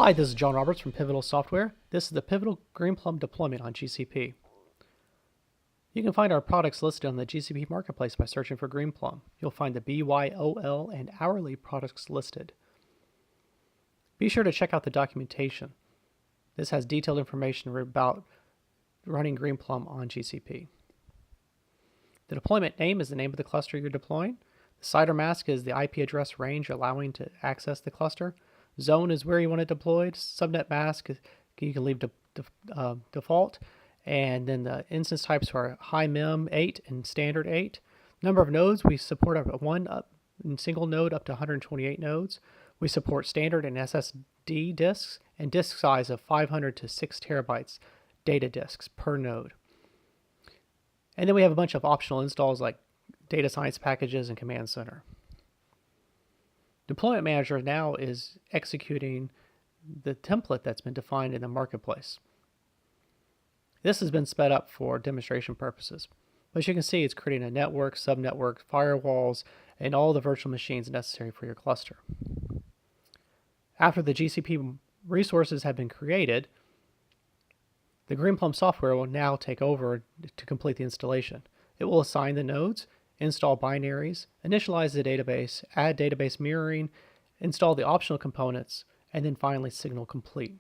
Hi, this is John Roberts from Pivotal Software. This is the Pivotal Greenplum deployment on GCP. You can find our products listed on the GCP Marketplace by searching for Greenplum. You'll find the BYOL and hourly products listed. Be sure to check out the documentation. This has detailed information about running Greenplum on GCP. The deployment name is the name of the cluster you're deploying. The CIDR mask is the IP address range allowing to access the cluster. Zone is where you want it deployed. Subnet mask you can leave default. And then the instance types are high mem 8 and standard 8. Number of nodes, we support one single node up to 128 nodes. We support standard and SSD disks and disk size of 500 to 6 terabytes data disks per node. And then we have a bunch of optional installs like data science packages and command center. Deployment Manager now is executing the template that's been defined in the marketplace. This has been sped up for demonstration purposes. As you can see, it's creating a network, subnetwork, firewalls, and all the virtual machines necessary for your cluster. After the GCP resources have been created, the Greenplum software will now take over to complete the installation. It will assign the nodes, install binaries, initialize the database, add database mirroring, install the optional components, and then finally signal complete.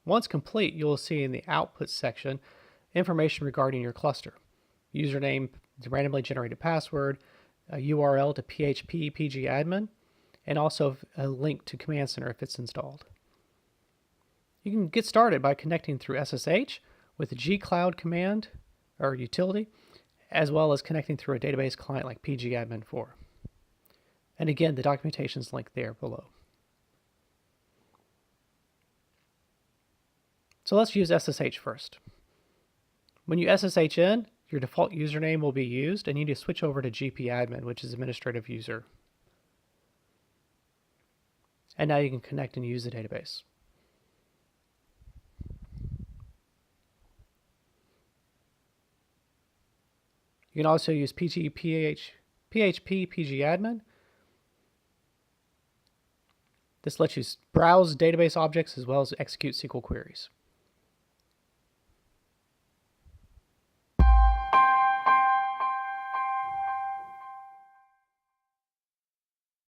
Once complete, you will see in the output section information regarding your cluster. Username, the randomly generated password, a URL to PHP pgadmin, and also a link to Command Center if it's installed. You can get started by connecting through SSH with the gcloud command or utility, as well as connecting through a database client like pgadmin4. And again, the documentation is linked there below. So let's use SSH first. When you SSH in, your default username will be used, and you need to switch over to gpadmin, which is administrative user. And now you can connect and use the database. You can also use PHP pgadmin. This lets you browse database objects as well as execute SQL queries.